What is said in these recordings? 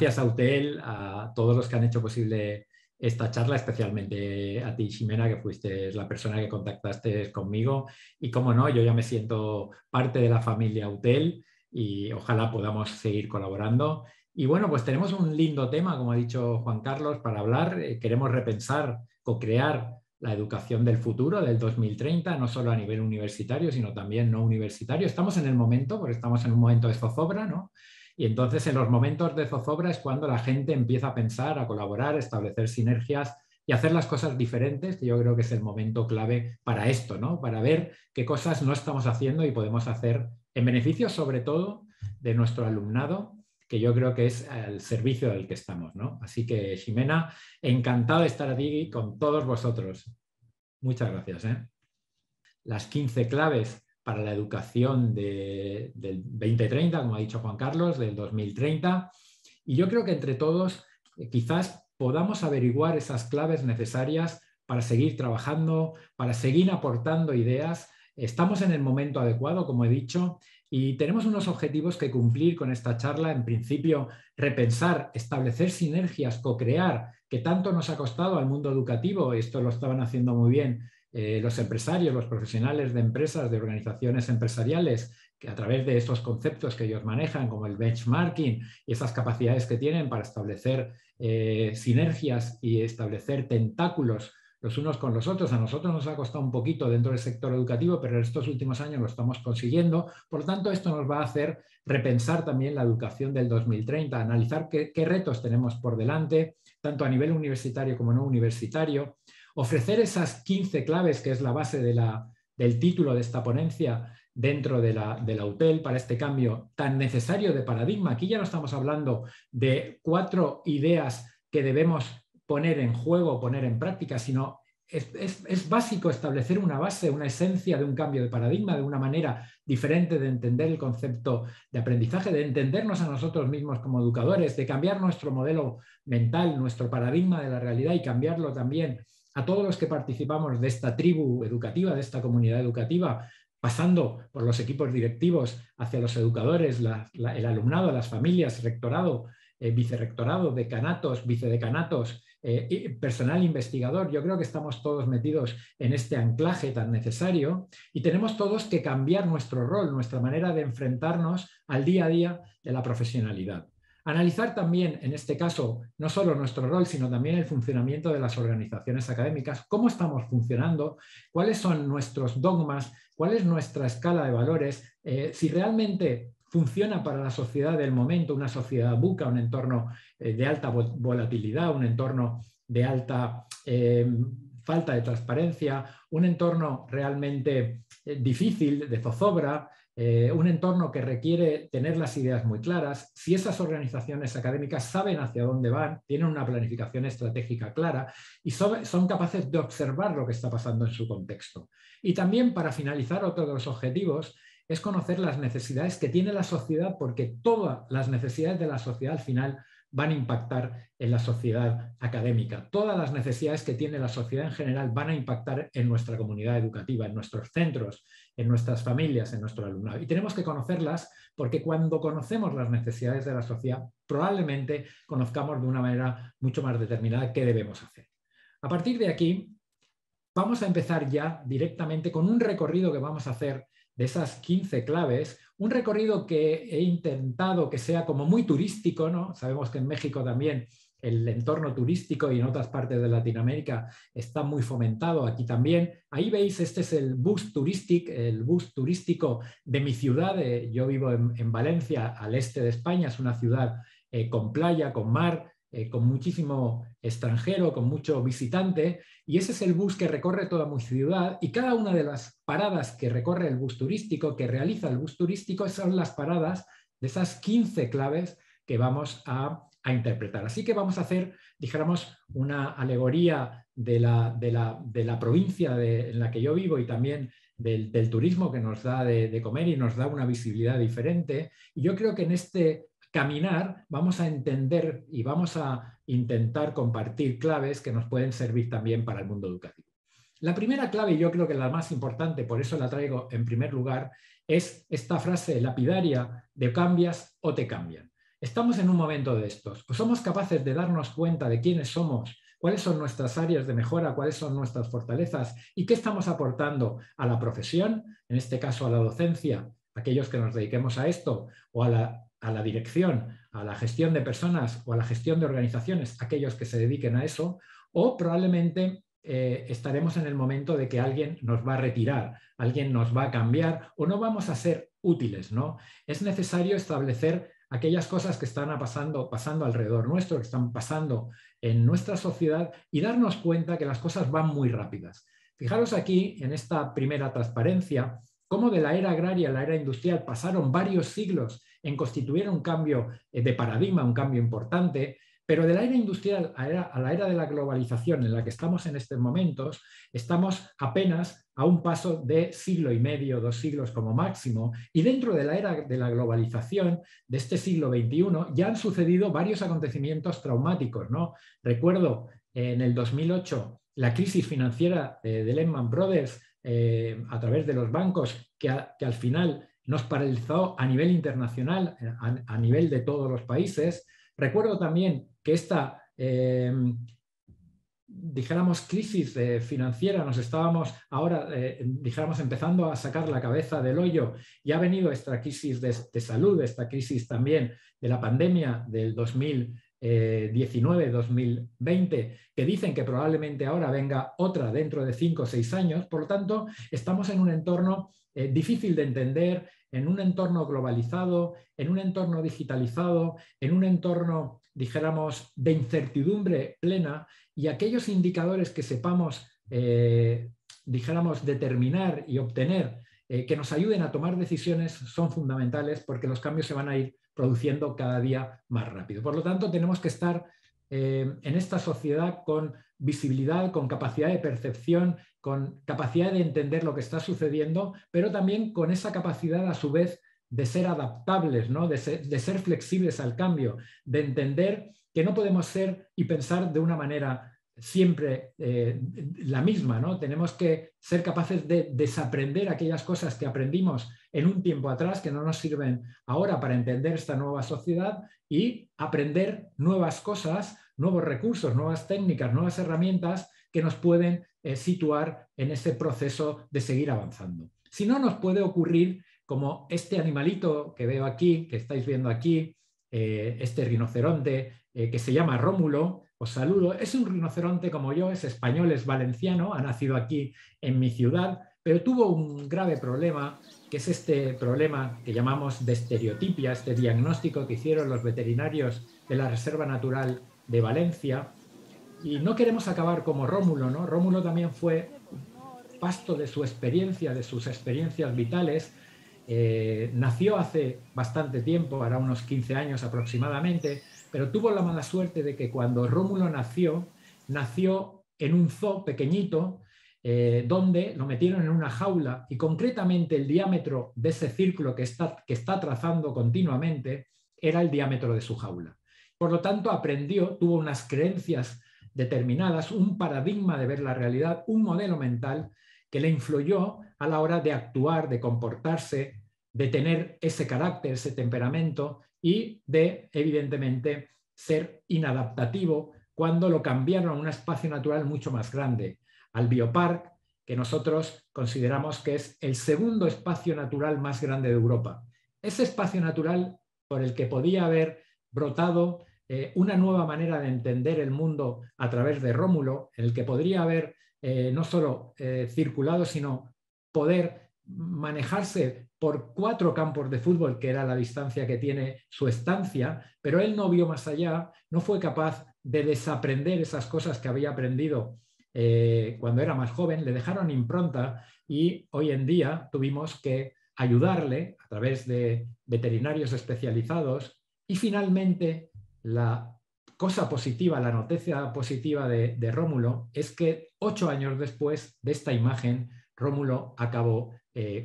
gracias a UTEL, a todos los que han hecho posible esta charla, especialmente a ti, Ximena, que fuiste la persona que contactaste conmigo. Y como no, yo ya me siento parte de la familia UTEL y ojalá podamos seguir colaborando. Y bueno, pues tenemos un lindo tema, como ha dicho Juan Carlos, para hablar. Queremos repensar, co-crear la educación del futuro, del 2030, no solo a nivel universitario, sino también no universitario. Estamos en el momento, porque estamos en un momento de zozobra, ¿no? Y entonces en los momentos de zozobra es cuando la gente empieza a pensar, a colaborar, a establecer sinergias y hacer las cosas diferentes, que yo creo que es el momento clave para esto, ¿no? Para ver qué cosas no estamos haciendo y podemos hacer en beneficio sobre todo de nuestro alumnado, que yo creo que es al servicio del que estamos, ¿no? Así que, Ximena, encantado de estar aquí con todos vosotros. Muchas gracias, ¿eh? Las 15 claves para la educación del 2030, como ha dicho Juan Carlos, del 2030. Y yo creo que entre todos quizás podamos averiguar esas claves necesarias para seguir trabajando, para seguir aportando ideas. Estamos en el momento adecuado, como he dicho, y tenemos unos objetivos que cumplir con esta charla. En principio, repensar, establecer sinergias, co-crear, que tanto nos ha costado al mundo educativo. Esto lo estaban haciendo muy bien los empresarios, los profesionales de empresas, de organizaciones empresariales, que a través de estos conceptos que ellos manejan, como el benchmarking y esas capacidades que tienen para establecer sinergias y establecer tentáculos los unos con los otros. A nosotros nos ha costado un poquito dentro del sector educativo, pero en estos últimos años lo estamos consiguiendo. Por lo tanto, esto nos va a hacer repensar también la educación del 2030, analizar qué retos tenemos por delante, tanto a nivel universitario como no universitario, ofrecer esas 15 claves, que es la base del título de esta ponencia, dentro de la UTEL para este cambio tan necesario de paradigma. Aquí ya no estamos hablando de 4 ideas que debemos poner en juego, poner en práctica, sino es básico establecer una base, una esencia de un cambio de paradigma, de una manera diferente de entender el concepto de aprendizaje, de entendernos a nosotros mismos como educadores, de cambiar nuestro modelo mental, nuestro paradigma de la realidad y cambiarlo también a todos los que participamos de esta tribu educativa, de esta comunidad educativa, pasando por los equipos directivos hacia los educadores, el alumnado, las familias, rectorado, vicerrectorado, decanatos, vicedecanatos, personal investigador. Yo creo que estamos todos metidos en este anclaje tan necesario y tenemos todos que cambiar nuestro rol, nuestra manera de enfrentarnos al día a día de la profesionalidad. Analizar también, en este caso, no solo nuestro rol, sino también el funcionamiento de las organizaciones académicas, cómo estamos funcionando, cuáles son nuestros dogmas, cuál es nuestra escala de valores, si realmente funciona para la sociedad del momento, una sociedad buca, un entorno de alta volatilidad, un entorno de alta falta de transparencia, un entorno realmente difícil, de zozobra, un entorno que requiere tener las ideas muy claras. Si esas organizaciones académicas saben hacia dónde van, tienen una planificación estratégica clara y son capaces de observar lo que está pasando en su contexto. Y también, para finalizar, otro de los objetivos es conocer las necesidades que tiene la sociedad, porque todas las necesidades de la sociedad al final van a impactar en la sociedad académica. Todas las necesidades que tiene la sociedad en general van a impactar en nuestra comunidad educativa, en nuestros centros, en nuestras familias, en nuestro alumnado. Y tenemos que conocerlas porque cuando conocemos las necesidades de la sociedad, probablemente conozcamos de una manera mucho más determinada qué debemos hacer. A partir de aquí, vamos a empezar ya directamente con un recorrido que vamos a hacer de esas 15 claves, un recorrido que he intentado que sea como muy turístico, ¿no? Sabemos que en México también el entorno turístico y en otras partes de Latinoamérica está muy fomentado, aquí también. Ahí veis, este es el bus turístico de mi ciudad. Yo vivo en Valencia, al este de España, es una ciudad con playa, con mar, con muchísimo extranjero, con mucho visitante, y ese es el bus que recorre toda mi ciudad, y cada una de las paradas que recorre el bus turístico, que realiza el bus turístico, son las paradas de esas 15 claves que vamos a interpretar. Así que vamos a hacer, dijéramos, una alegoría de la provincia en la que yo vivo y también del turismo que nos da de comer y nos da una visibilidad diferente. Y yo creo que en este caminar vamos a entender y vamos a intentar compartir claves que nos pueden servir también para el mundo educativo. La primera clave, y yo creo que la más importante, por eso la traigo en primer lugar, es esta frase lapidaria de cambias o te cambian. estamos en un momento de estos. Pues somos capaces de darnos cuenta de quiénes somos, cuáles son nuestras áreas de mejora, cuáles son nuestras fortalezas y qué estamos aportando a la profesión, en este caso a la docencia, aquellos que nos dediquemos a esto, o a la dirección, a la gestión de personas o a la gestión de organizaciones, aquellos que se dediquen a eso, o probablemente estaremos en el momento de que alguien nos va a retirar, alguien nos va a cambiar o no vamos a ser útiles, ¿no? Es necesario establecer aquellas cosas que están pasando alrededor nuestro, que están pasando en nuestra sociedad y darnos cuenta que las cosas van muy rápidas. Fijaros aquí en esta primera transparencia cómo de la era agraria a la era industrial pasaron varios siglos en constituir un cambio de paradigma, un cambio importante, pero de la era industrial a la era de la globalización en la que estamos en estos momentos, estamos apenas a un paso de siglo y medio, 2 siglos como máximo, y dentro de la era de la globalización de este siglo XXI ya han sucedido varios acontecimientos traumáticos, ¿no? Recuerdo en el 2008 la crisis financiera de Lehman Brothers a través de los bancos que al final nos paralizó a nivel internacional, a nivel de todos los países. Recuerdo también que esta, dijéramos, crisis financiera nos estábamos ahora, dijéramos, empezando a sacar la cabeza del hoyo y ha venido esta crisis de salud, esta crisis también de la pandemia del 2019-2020, que dicen que probablemente ahora venga otra dentro de 5 o 6 años. Por lo tanto, estamos en un entorno difícil de entender, en un entorno globalizado, en un entorno digitalizado, en un entorno, dijéramos, de incertidumbre plena, y aquellos indicadores que sepamos, dijéramos, determinar y obtener que nos ayuden a tomar decisiones son fundamentales porque los cambios se van a ir produciendo cada día más rápido. Por lo tanto, tenemos que estar en esta sociedad con visibilidad, con capacidad de percepción, con capacidad de entender lo que está sucediendo, pero también con esa capacidad a su vez de ser adaptables, ¿no? de ser flexibles al cambio, de entender que no podemos ser y pensar de una manera siempre la misma, ¿no? Tenemos que ser capaces de desaprender aquellas cosas que aprendimos en un tiempo atrás que no nos sirven ahora para entender esta nueva sociedad y aprender nuevas cosas, nuevos recursos, nuevas técnicas, nuevas herramientas que nos pueden situar en ese proceso de seguir avanzando. Si no, nos puede ocurrir como este animalito que veo aquí, que estáis viendo aquí, este rinoceronte que se llama Rómulo. Os saludo. Es un rinoceronte como yo, es español, es valenciano, ha nacido aquí en mi ciudad, pero tuvo un grave problema, que es este problema que llamamos de estereotipia, este diagnóstico que hicieron los veterinarios de la Reserva Natural de Valencia. Y no queremos acabar como Rómulo, ¿no? Rómulo también fue pasto de su experiencia, de sus experiencias vitales. Nació hace bastante tiempo, hará unos 15 años aproximadamente, pero tuvo la mala suerte de que cuando Rómulo nació en un zoo pequeñito, donde lo metieron en una jaula y concretamente el diámetro de ese círculo que está trazando continuamente era el diámetro de su jaula. Por lo tanto, aprendió, tuvo unas creencias determinadas, un paradigma de ver la realidad, un modelo mental que le influyó a la hora de actuar, de comportarse, de tener ese carácter, ese temperamento y de, evidentemente, ser inadaptativo cuando lo cambiaron a un espacio natural mucho más grande, al Biopark, que nosotros consideramos que es el segundo espacio natural más grande de Europa. Ese espacio natural por el que podía haber brotado una nueva manera de entender el mundo a través de Rómulo, en el que podría haber no solo circulado, sino poder manejarse por 4 campos de fútbol, que era la distancia que tiene su estancia, pero él no vio más allá, no fue capaz de desaprender esas cosas que había aprendido cuando era más joven, le dejaron impronta y hoy en día tuvimos que ayudarle a través de veterinarios especializados y finalmente la cosa positiva, la noticia positiva de Rómulo es que 8 años después de esta imagen, Rómulo acabó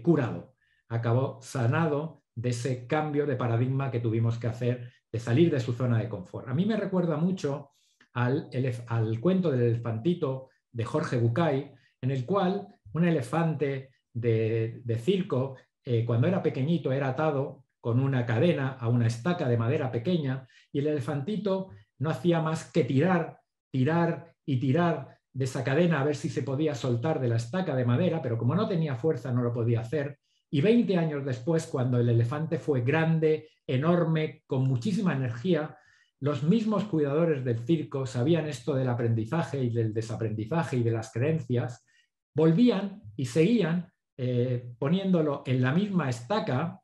curado, acabó sanado de ese cambio de paradigma que tuvimos que hacer de salir de su zona de confort. A mí me recuerda mucho al cuento del elefantito de Jorge Bucay, en el cual un elefante de circo, cuando era pequeñito, era atado con una cadena a una estaca de madera pequeña y el elefantito no hacía más que tirar, tirar y tirar de esa cadena a ver si se podía soltar de la estaca de madera, pero como no tenía fuerza no lo podía hacer. Y 20 años después, cuando el elefante fue grande, enorme, con muchísima energía, los mismos cuidadores del circo sabían esto del aprendizaje y del desaprendizaje y de las creencias, volvían y seguían poniéndolo en la misma estaca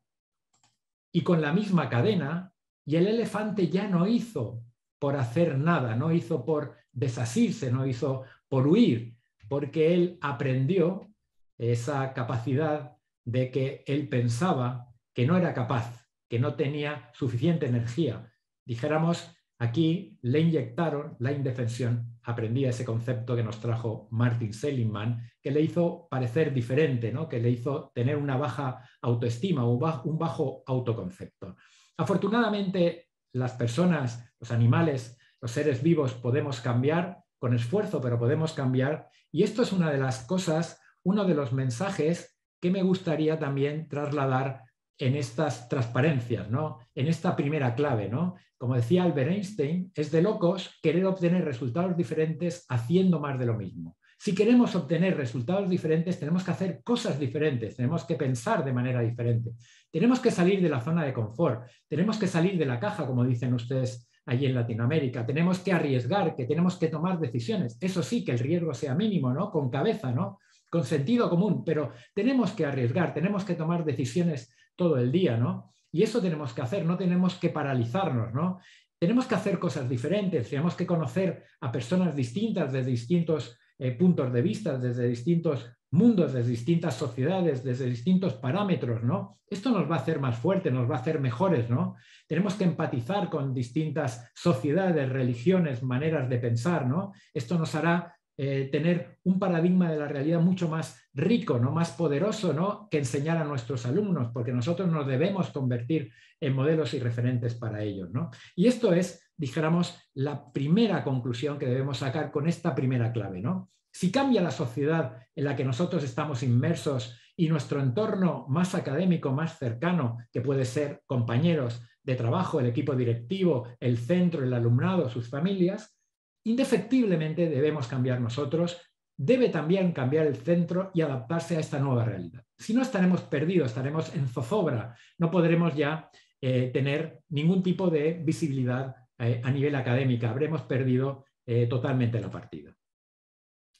y con la misma cadena, y el elefante ya no hizo por hacer nada, no hizo por desasirse, no hizo por huir, porque él aprendió esa capacidad de que él pensaba que no era capaz, que no tenía suficiente energía. Dijéramos, aquí le inyectaron la indefensión, aprendía ese concepto que nos trajo Martin Seligman, que le hizo parecer diferente, ¿no? Que le hizo tener una baja autoestima, un bajo autoconcepto. Afortunadamente, las personas, los animales, los seres vivos podemos cambiar con esfuerzo, pero podemos cambiar. Y esto es una de las cosas, uno de los mensajes que me gustaría también trasladar en estas transparencias, ¿no? En esta primera clave, ¿no? Como decía Albert Einstein, es de locos querer obtener resultados diferentes haciendo más de lo mismo. Si queremos obtener resultados diferentes, tenemos que hacer cosas diferentes, tenemos que pensar de manera diferente, tenemos que salir de la zona de confort, tenemos que salir de la caja, como dicen ustedes allí en Latinoamérica, tenemos que arriesgar, que tenemos que tomar decisiones. Eso sí, que el riesgo sea mínimo, ¿no? Con cabeza, ¿no? Con sentido común, pero tenemos que arriesgar, tenemos que tomar decisiones todo el día, ¿no? Y eso tenemos que hacer, no tenemos que paralizarnos, ¿no? Tenemos que hacer cosas diferentes, tenemos que conocer a personas distintas desde distintos puntos de vista, desde distintos mundos, desde distintas sociedades, desde distintos parámetros, ¿no? Esto nos va a hacer más fuertes, nos va a hacer mejores, ¿no? Tenemos que empatizar con distintas sociedades, religiones, maneras de pensar, ¿no? Esto nos hará tener un paradigma de la realidad mucho más rico, ¿no? Más poderoso, ¿no? Que enseñar a nuestros alumnos, porque nosotros nos debemos convertir en modelos y referentes para ellos, ¿no? Y esto es, dijéramos, la primera conclusión que debemos sacar con esta primera clave, ¿no? Si cambia la sociedad en la que nosotros estamos inmersos y nuestro entorno más académico, más cercano, que puede ser compañeros de trabajo, el equipo directivo, el centro, el alumnado, sus familias, indefectiblemente debemos cambiar nosotros, debe también cambiar el centro y adaptarse a esta nueva realidad. Si no, estaremos perdidos, estaremos en zozobra, no podremos ya tener ningún tipo de visibilidad a nivel académico, habremos perdido totalmente la partida.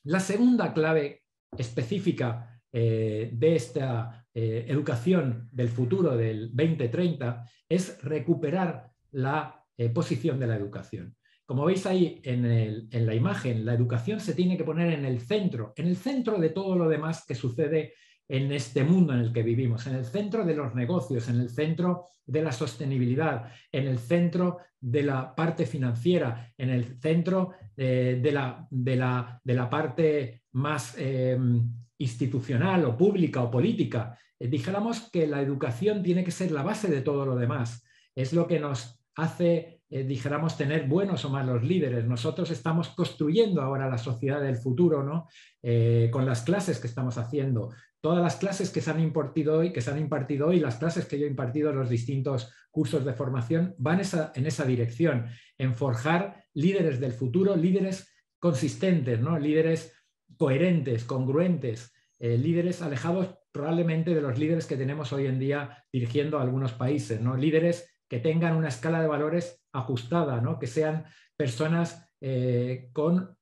La segunda clave específica de esta educación del futuro del 2030 es recuperar la posición de la educación. Como veis ahí en la imagen, la educación se tiene que poner en el centro de todo lo demás que sucede en este mundo en el que vivimos, en el centro de los negocios, en el centro de la sostenibilidad, en el centro de la parte financiera, en el centro de la parte más institucional o pública o política. Dijéramos que la educación tiene que ser la base de todo lo demás. Es lo que nos hace dijéramos, tener buenos o malos líderes. Nosotros estamos construyendo ahora la sociedad del futuro, ¿no? Con las clases que estamos haciendo. Todas las clases que se han impartido hoy, las clases que yo he impartido en los distintos cursos de formación, van en esa dirección, en forjar líderes del futuro, líderes consistentes, ¿no? Líderes coherentes, congruentes, líderes alejados probablemente de los líderes que tenemos hoy en día dirigiendo a algunos países, ¿no? Líderes que tengan una escala de valores ajustada, ¿no? Que sean personas con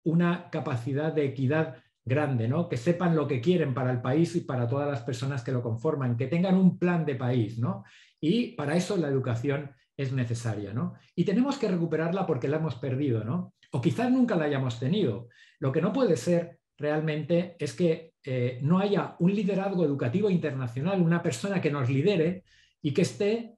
una capacidad de equidad grande, ¿no? Que sepan lo que quieren para el país y para todas las personas que lo conforman, que tengan un plan de país, ¿no? Y para eso la educación es necesaria, ¿no? Y tenemos que recuperarla porque la hemos perdido, ¿no? O quizás nunca la hayamos tenido. Lo que no puede ser realmente es que no haya un liderazgo educativo internacional, una persona que nos lidere y que esté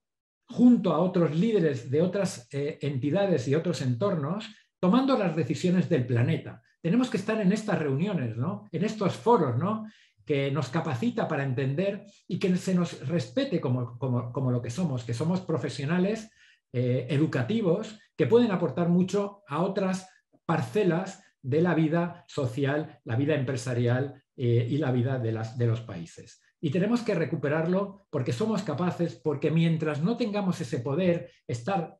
junto a otros líderes de otras entidades y otros entornos, tomando las decisiones del planeta. Tenemos que estar en estas reuniones, ¿no? En estos foros, ¿no? Que nos capacita para entender y que se nos respete como lo que somos profesionales educativos que pueden aportar mucho a otras parcelas de la vida social, la vida empresarial y la vida de los países. Y tenemos que recuperarlo porque somos capaces, porque mientras no tengamos ese poder, estar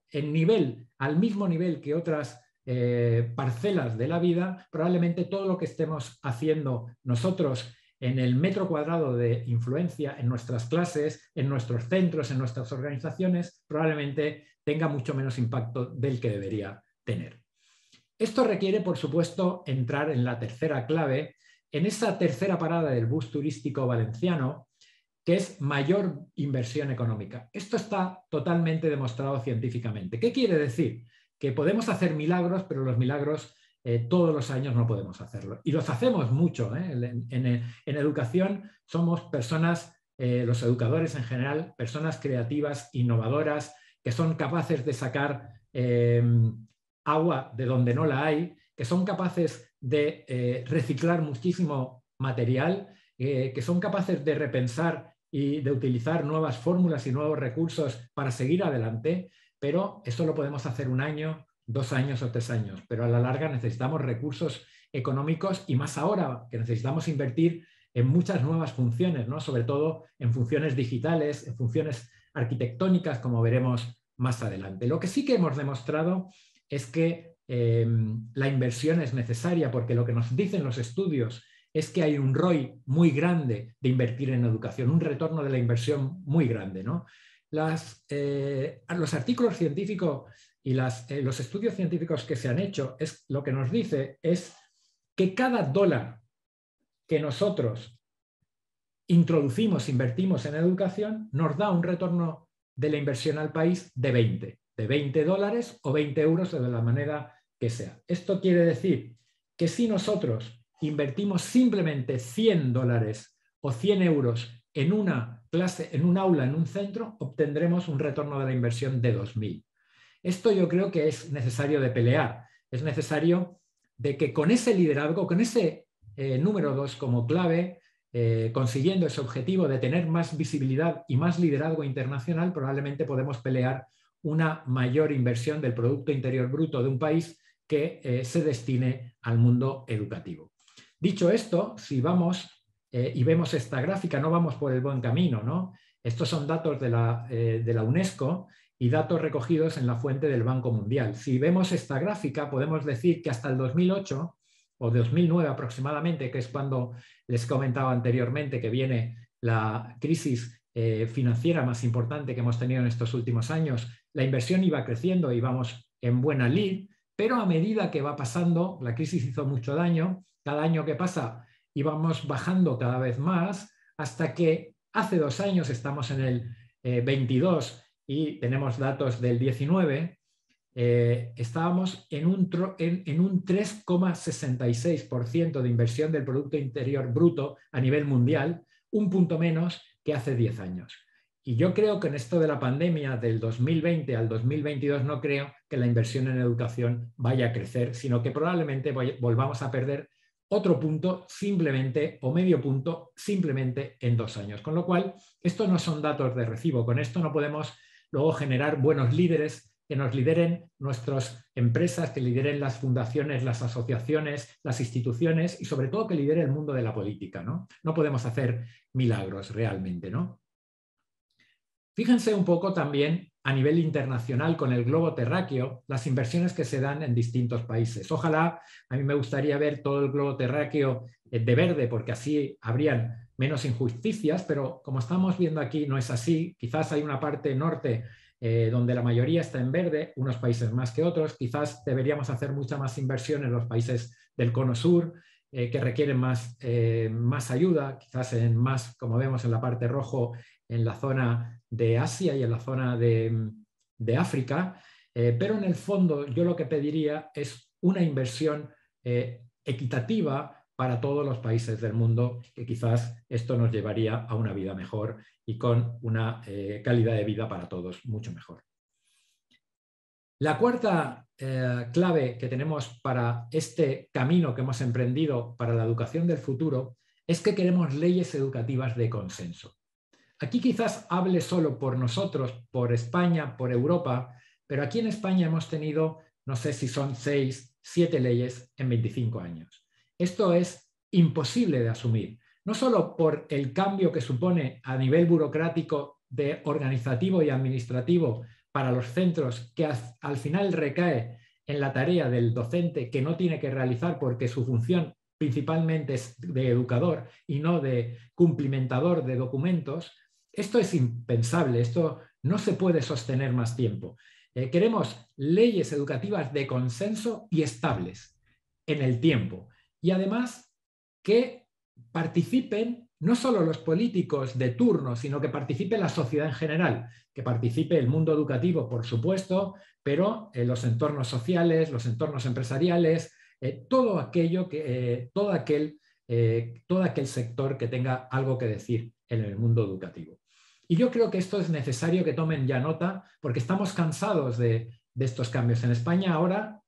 al mismo nivel que otras parcelas de la vida, probablemente todo lo que estemos haciendo nosotros en el metro cuadrado de influencia en nuestras clases, en nuestros centros, en nuestras organizaciones, probablemente tenga mucho menos impacto del que debería tener. Esto requiere, por supuesto, entrar en la tercera clave, en esa tercera parada del bus turístico valenciano, que es mayor inversión económica. Esto está totalmente demostrado científicamente. ¿Qué quiere decir? Que podemos hacer milagros, pero los milagros todos los años no podemos hacerlo. Y los hacemos mucho. En educación somos personas, los educadores en general, personas creativas, innovadoras, que son capaces de sacar agua de donde no la hay, que son capaces de reciclar muchísimo material, que son capaces de repensar y de utilizar nuevas fórmulas y nuevos recursos para seguir adelante, pero eso lo podemos hacer 1 año, 2 años o 3 años, pero a la larga necesitamos recursos económicos y más ahora que necesitamos invertir en muchas nuevas funciones, ¿no? Sobre todo en funciones digitales, en funciones arquitectónicas, como veremos más adelante. Lo que sí que hemos demostrado es que la inversión es necesaria porque lo que nos dicen los estudios es que hay un ROI muy grande de invertir en educación, un retorno de la inversión muy grande, ¿no? Los artículos científicos y los estudios científicos que se han hecho, lo que nos dice es que cada dólar que nosotros introducimos, invertimos en educación, nos da un retorno de la inversión al país de 20 dólares o 20 euros de la manera que sea. Esto quiere decir que si nosotros invertimos simplemente 100 dólares o 100 euros en una clase, en un aula, en un centro, obtendremos un retorno de la inversión de 2.000. Esto yo creo que es necesario de pelear. Es necesario de que con ese liderazgo, con ese número 2 como clave, consiguiendo ese objetivo de tener más visibilidad y más liderazgo internacional, probablemente podemos pelear una mayor inversión del Producto Interior Bruto de un país que se destine al mundo educativo. Dicho esto, si vamos y vemos esta gráfica, no vamos por el buen camino, ¿no? Estos son datos de la UNESCO y datos recogidos en la fuente del Banco Mundial. Si vemos esta gráfica, podemos decir que hasta el 2008 o 2009 aproximadamente, que es cuando les comentaba anteriormente que viene la crisis financiera más importante que hemos tenido en estos últimos años, la inversión iba creciendo y vamos en buena lid, pero a medida que va pasando, la crisis hizo mucho daño, cada año que pasa íbamos bajando cada vez más, hasta que hace 2 años estamos en el 22 y tenemos datos del 19, estábamos en un 3,66% de inversión del Producto Interior Bruto a nivel mundial, un punto menos que hace 10 años. Y yo creo que en esto de la pandemia del 2020 al 2022 no creo que la inversión en educación vaya a crecer, sino que probablemente volvamos a perder otro punto simplemente o medio punto simplemente en 2 años. Con lo cual, estos no son datos de recibo. Con esto no podemos luego generar buenos líderes que nos lideren nuestras empresas, que lideren las fundaciones, las asociaciones, las instituciones y sobre todo que lidere el mundo de la política, ¿no? No podemos hacer milagros realmente, ¿no? Fíjense un poco también a nivel internacional con el globo terráqueo, las inversiones que se dan en distintos países. Ojalá, a mí me gustaría ver todo el globo terráqueo de verde, porque así habrían menos injusticias, pero como estamos viendo aquí no es así. Quizás hay una parte norte donde la mayoría está en verde, unos países más que otros. Quizás deberíamos hacer mucha más inversión en los países del cono sur, que requieren más ayuda, quizás en más, como vemos en la parte rojo, en la zona de Asia y en la zona de África, pero en el fondo yo lo que pediría es una inversión equitativa para todos los países del mundo, que quizás esto nos llevaría a una vida mejor y con una calidad de vida para todos mucho mejor. La cuarta clave que tenemos para este camino que hemos emprendido para la educación del futuro es que queremos leyes educativas de consenso. Aquí quizás hable solo por nosotros, por España, por Europa, pero aquí en España hemos tenido, no sé si son 6, 7 leyes en 25 años. Esto es imposible de asumir. no solo por el cambio que supone a nivel burocrático, organizativo y administrativo para los centros, que al final recae en la tarea del docente, que no tiene que realizar porque su función principalmente es de educador y no de cumplimentador de documentos. Esto es impensable, esto no se puede sostener más tiempo. Queremos leyes educativas de consenso y estables en el tiempo. Y además que participen no solo los políticos de turno, sino que participe la sociedad en general, que participe el mundo educativo, por supuesto, pero los entornos sociales, los entornos empresariales, todo aquel sector que tenga algo que decir en el mundo educativo. Y yo creo que esto es necesario que tomen ya nota, porque estamos cansados de estos cambios. En España ahora,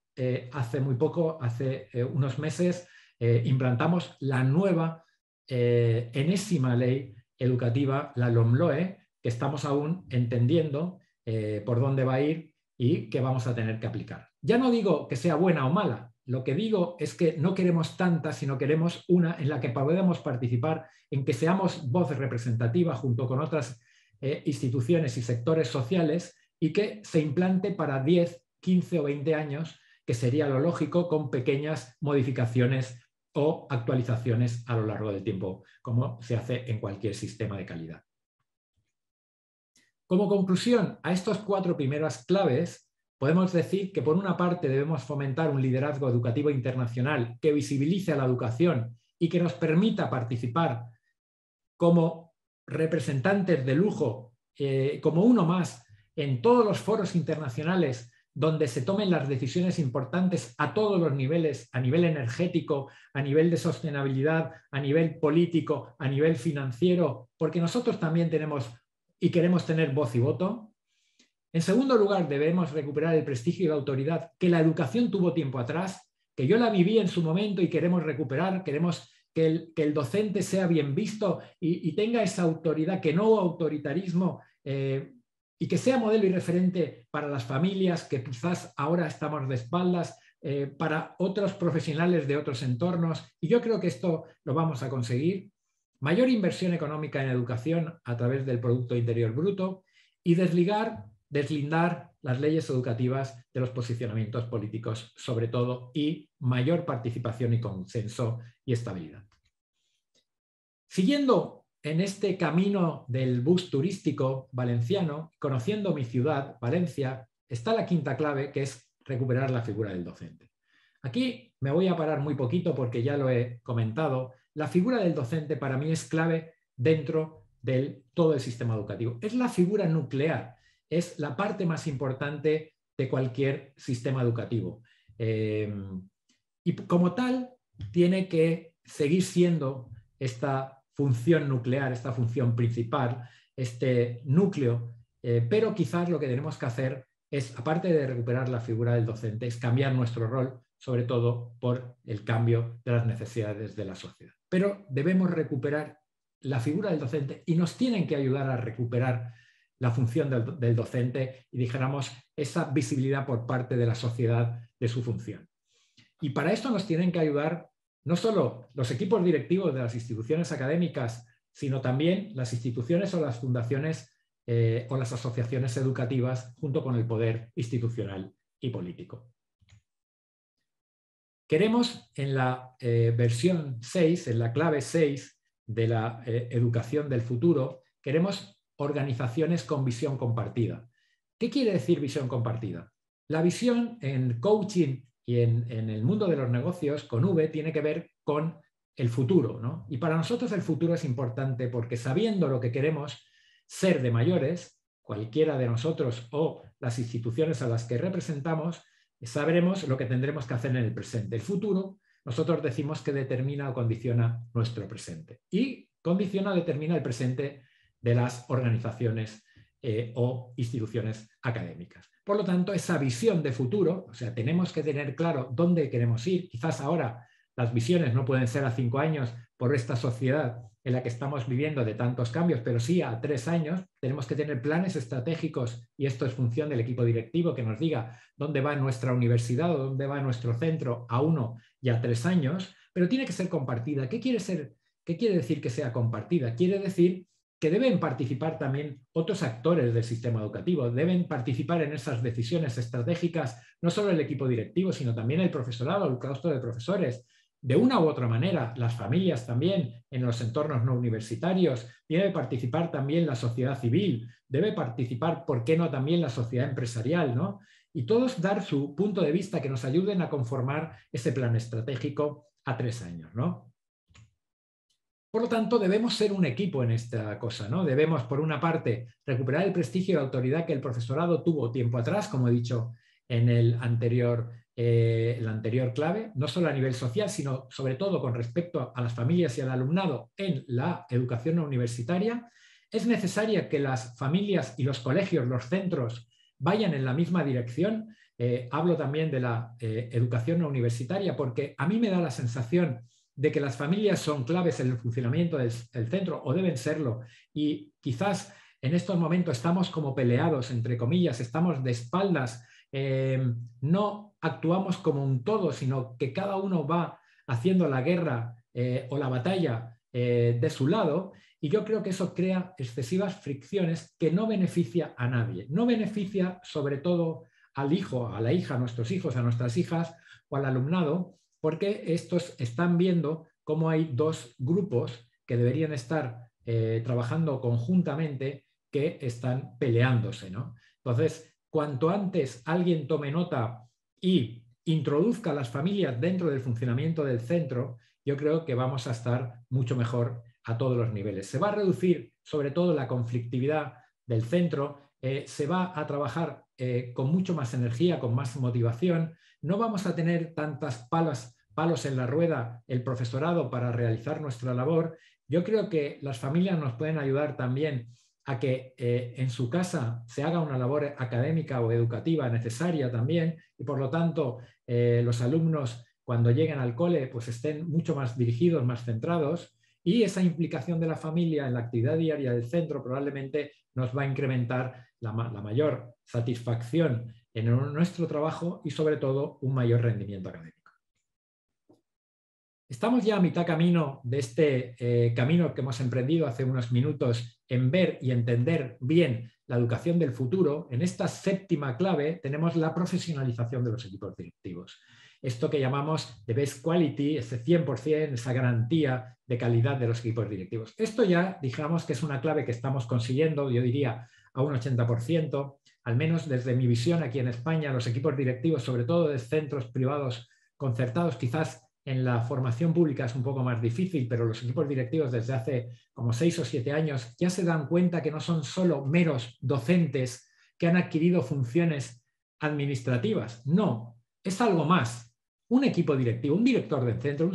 hace muy poco, hace unos meses, implantamos la nueva enésima ley educativa, la LOMLOE, que estamos aún entendiendo por dónde va a ir y que vamos a tener que aplicar. Ya no digo que sea buena o mala, lo que digo es que no queremos tantas, sino queremos una en la que podamos participar, en que seamos voz representativa junto con otras instituciones y sectores sociales y que se implante para 10, 15 o 20 años, que sería lo lógico, con pequeñas modificaciones o actualizaciones a lo largo del tiempo, como se hace en cualquier sistema de calidad. Como conclusión a estos 4 primeras claves, podemos decir que por una parte debemos fomentar un liderazgo educativo internacional que visibilice a la educación y que nos permita participar como representantes de lujo, como uno más, en todos los foros internacionales donde se tomen las decisiones importantes a todos los niveles, a nivel energético, a nivel de sostenibilidad, a nivel político, a nivel financiero, porque nosotros también tenemos y queremos tener voz y voto. En segundo lugar, debemos recuperar el prestigio y la autoridad que la educación tuvo tiempo atrás, que yo la viví en su momento y queremos recuperar, queremos que el docente sea bien visto y tenga esa autoridad, que no autoritarismo, y que sea modelo y referente para las familias que quizás ahora estamos de espaldas, para otros profesionales de otros entornos. Y yo creo que esto lo vamos a conseguir. Mayor inversión económica en educación a través del Producto Interior Bruto y deslindar las leyes educativas de los posicionamientos políticos, sobre todo, y mayor participación y consenso y estabilidad. Siguiendo en este camino del bus turístico valenciano, conociendo mi ciudad, Valencia, está la quinta clave, que es recuperar la figura del docente. Aquí me voy a parar muy poquito porque ya lo he comentado. La figura del docente para mí es clave dentro de todo el sistema educativo. Es la figura nuclear, es la parte más importante de cualquier sistema educativo. Y como tal, tiene que seguir siendo esta función nuclear, esta función principal, este núcleo, pero quizás lo que tenemos que hacer es, aparte de recuperar la figura del docente, es cambiar nuestro rol, sobre todo por el cambio de las necesidades de la sociedad. Pero debemos recuperar la figura del docente y nos tienen que ayudar a recuperar la función del docente y, dijéramos, esa visibilidad por parte de la sociedad de su función. Y para esto nos tienen que ayudar no solo los equipos directivos de las instituciones académicas, sino también las instituciones o las fundaciones o las asociaciones educativas junto con el poder institucional y político. Queremos en la versión 6, en la clave 6 de la educación del futuro, queremos organizaciones con visión compartida. ¿Qué quiere decir visión compartida? La visión en coaching y en el mundo de los negocios, con V, tiene que ver con el futuro, ¿no? Y para nosotros el futuro es importante porque sabiendo lo que queremos ser de mayores, cualquiera de nosotros o las instituciones a las que representamos, sabremos lo que tendremos que hacer en el presente. El futuro, nosotros decimos que determina o condiciona nuestro presente. Y condiciona o determina el presente de las organizaciones o instituciones académicas. Por lo tanto, esa visión de futuro, o sea, tenemos que tener claro dónde queremos ir. Quizás ahora las visiones no pueden ser a 5 años por esta sociedad en la que estamos viviendo de tantos cambios, pero sí a 3 años. Tenemos que tener planes estratégicos y esto es función del equipo directivo que nos diga dónde va nuestra universidad o dónde va nuestro centro a 1 y a 3 años, pero tiene que ser compartida. ¿Qué quiere ¿Qué quiere decir que sea compartida? Quiere decir que deben participar también otros actores del sistema educativo, deben participar en esas decisiones estratégicas, no solo el equipo directivo, sino también el profesorado, el claustro de profesores. De una u otra manera, las familias también en los entornos no universitarios, debe participar también la sociedad civil, debe participar, ¿por qué no?, también la sociedad empresarial, ¿no? Y todos dar su punto de vista que nos ayuden a conformar ese plan estratégico a 3 años, ¿no? Por lo tanto, debemos ser un equipo en esta cosa, ¿no? Debemos, por una parte, recuperar el prestigio y la autoridad que el profesorado tuvo tiempo atrás, como he dicho en la anterior clave, no solo a nivel social, sino sobre todo con respecto a las familias y al alumnado en la educación no universitaria. Es necesaria que las familias y los colegios, los centros, vayan en la misma dirección. Hablo también de la educación no universitaria, porque a mí me da la sensación de que las familias son claves en el funcionamiento del centro, o deben serlo, y quizás en estos momentos estamos como peleados, entre comillas, estamos de espaldas, no actuamos como un todo, sino que cada uno va haciendo la guerra o la batalla de su lado, y yo creo que eso crea excesivas fricciones que no beneficia a nadie, no beneficia sobre todo al hijo, a la hija, a nuestros hijos, a nuestras hijas o al alumnado, porque estos están viendo cómo hay dos grupos que deberían estar trabajando conjuntamente que están peleándose, ¿no? Entonces, cuanto antes alguien tome nota y introduzca a las familias dentro del funcionamiento del centro, yo creo que vamos a estar mucho mejor a todos los niveles. Se va a reducir sobre todo la conflictividad del centro, se va a trabajar con mucho más energía, con más motivación. No vamos a tener tantas palos en la rueda el profesorado para realizar nuestra labor. Yo creo que las familias nos pueden ayudar también a que en su casa se haga una labor académica o educativa necesaria también, y por lo tanto los alumnos cuando lleguen al cole pues estén mucho más dirigidos, más centrados, y esa implicación de la familia en la actividad diaria del centro probablemente nos va a incrementar la mayor satisfacción en nuestro trabajo y sobre todo un mayor rendimiento académico. Estamos ya a mitad camino de este camino que hemos emprendido hace unos minutos en ver y entender bien la educación del futuro. En esta séptima clave tenemos la profesionalización de los equipos directivos. Esto que llamamos de best quality, ese 100%, esa garantía de calidad de los equipos directivos. Esto ya digamos que es una clave que estamos consiguiendo, yo diría, a un 80%, al menos desde mi visión aquí en España, los equipos directivos, sobre todo de centros privados concertados, quizás en la formación pública es un poco más difícil, pero los equipos directivos desde hace como 6 o 7 años ya se dan cuenta que no son solo meros docentes que han adquirido funciones administrativas. No, es algo más. Un equipo directivo, un director de centro, un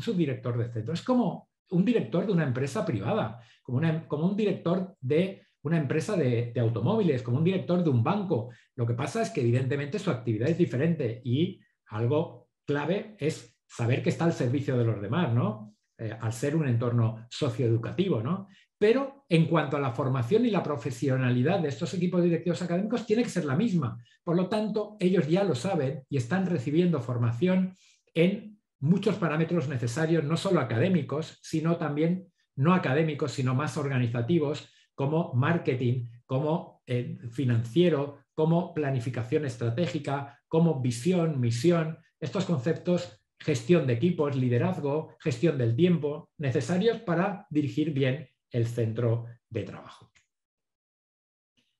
subdirector de centro, es como un director de una empresa privada, como un director de una empresa de automóviles, como un director de un banco. Lo que pasa es que evidentemente su actividad es diferente y algo clave es saber que está al servicio de los demás, ¿no? Al ser un entorno socioeducativo, ¿no? Pero en cuanto a la formación y la profesionalidad de estos equipos directivos académicos, tiene que ser la misma. Por lo tanto, ellos ya lo saben y están recibiendo formación en muchos parámetros necesarios, no solo académicos, sino también no académicos, sino más organizativos, como marketing, como financiero, como planificación estratégica, como visión, misión. Estos conceptos, gestión de equipos, liderazgo, gestión del tiempo, necesarios para dirigir bien el centro de trabajo.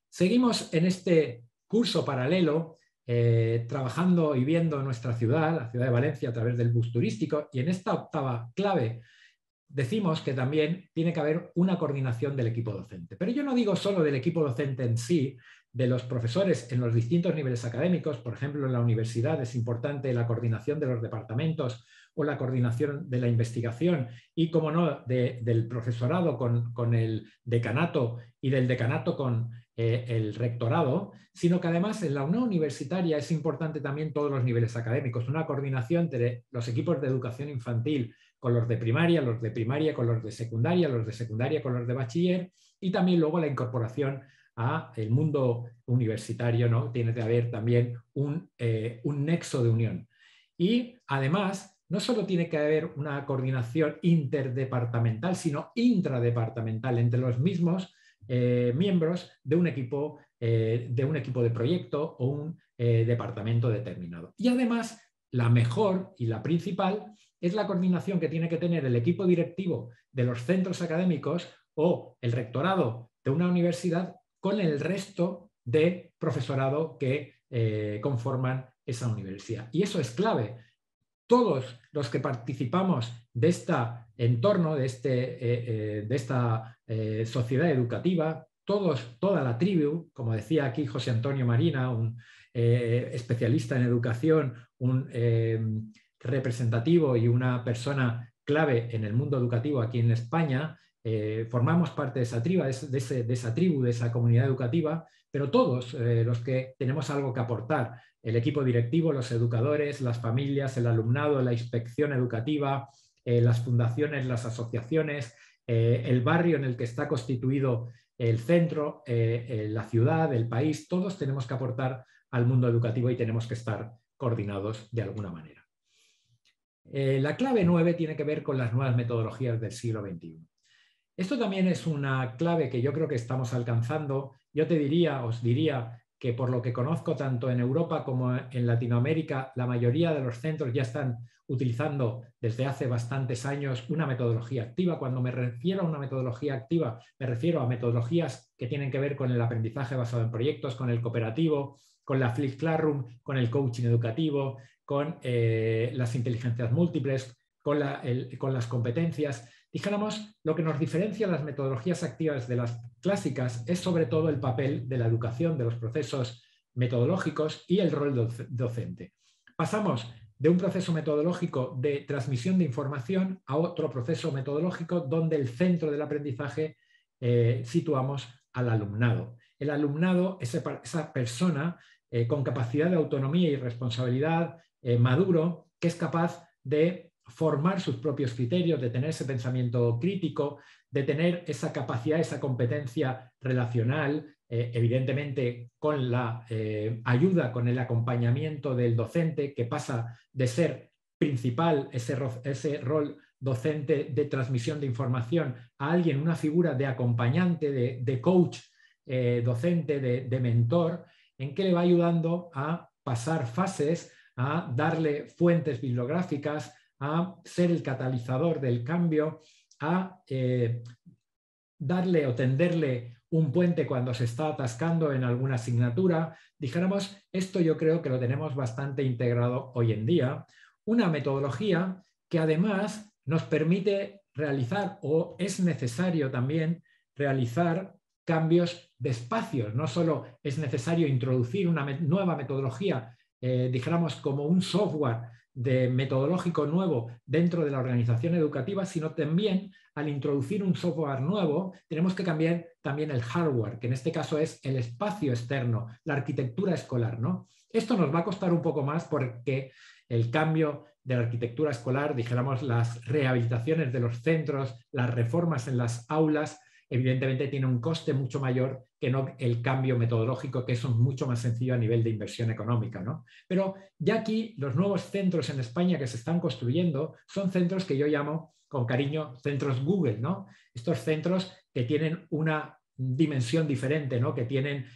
Seguimos en este curso paralelo, trabajando y viendo nuestra ciudad, la ciudad de Valencia, a través del bus turístico, y en esta octava clave decimos que también tiene que haber una coordinación del equipo docente. Pero yo no digo solo del equipo docente en sí, de los profesores en los distintos niveles académicos. Por ejemplo, en la universidad es importante la coordinación de los departamentos o la coordinación de la investigación y, como no, del profesorado con el decanato y del decanato con el rectorado, sino que además en la unión universitaria es importante también todos los niveles académicos, una coordinación entre los equipos de educación infantil con los de primaria con los de secundaria con los de bachiller, y también luego la incorporación al mundo universitario, ¿no? Tiene que haber también un nexo de unión. Y además no solo tiene que haber una coordinación interdepartamental, sino intradepartamental entre los mismos miembros de un equipo de proyecto o un departamento determinado. Y además, la mejor y la principal es la coordinación que tiene que tener el equipo directivo de los centros académicos o el rectorado de una universidad con el resto de profesorado que conforman esa universidad. Y eso es clave. Todos los que participamos de este entorno, de esta sociedad educativa, toda la tribu, como decía aquí José Antonio Marina, un especialista en educación, un representativo y una persona clave en el mundo educativo aquí en España, formamos parte de esa tribu, de esa comunidad educativa, pero todos los que tenemos algo que aportar, el equipo directivo, los educadores, las familias, el alumnado, la inspección educativa, las fundaciones, las asociaciones, el barrio en el que está constituido el centro, la ciudad, el país, todos tenemos que aportar al mundo educativo y tenemos que estar coordinados de alguna manera. La clave 9 tiene que ver con las nuevas metodologías del siglo XXI. Esto también es una clave que yo creo que estamos alcanzando. Yo os diría que por lo que conozco tanto en Europa como en Latinoamérica, la mayoría de los centros ya están utilizando desde hace bastantes años una metodología activa. Cuando me refiero a una metodología activa, me refiero a metodologías que tienen que ver con el aprendizaje basado en proyectos, con el cooperativo, con la Flipped Classroom, con el coaching educativo, con las inteligencias múltiples, con las competencias. Dijéramos, lo que nos diferencia las metodologías activas de las clásicas es sobre todo el papel de la educación, de los procesos metodológicos y el rol docente. Pasamos de un proceso metodológico de transmisión de información a otro proceso metodológico donde el centro del aprendizaje situamos al alumnado. El alumnado es esa persona con capacidad de autonomía y responsabilidad, maduro, que es capaz de formar sus propios criterios, de tener ese pensamiento crítico, de tener esa capacidad, esa competencia relacional, evidentemente con la ayuda, con el acompañamiento del docente, que pasa de ser principal ese rol docente de transmisión de información a alguien, una figura de acompañante, de coach docente, de mentor, en que le va ayudando a pasar fases, a darle fuentes bibliográficas, a ser el catalizador del cambio, a darle o tenderle un puente cuando se está atascando en alguna asignatura. Dijéramos, esto yo creo que lo tenemos bastante integrado hoy en día. Una metodología que además nos permite realizar, o es necesario también realizar, cambios de espacios. No solo es necesario introducir una nueva metodología, dijéramos como un software metodológico nuevo dentro de la organización educativa, sino también al introducir un software nuevo tenemos que cambiar también el hardware, que en este caso es el espacio externo, la arquitectura escolar, ¿no? Esto nos va a costar un poco más porque el cambio de la arquitectura escolar, dijéramos las rehabilitaciones de los centros, las reformas en las aulas, evidentemente tiene un coste mucho mayor que no el cambio metodológico, que es mucho más sencillo a nivel de inversión económica, ¿no? Pero ya aquí los nuevos centros en España que se están construyendo son centros que yo llamo con cariño centros Google, ¿no? Estos centros que tienen una dimensión diferente, ¿no? Que tienen,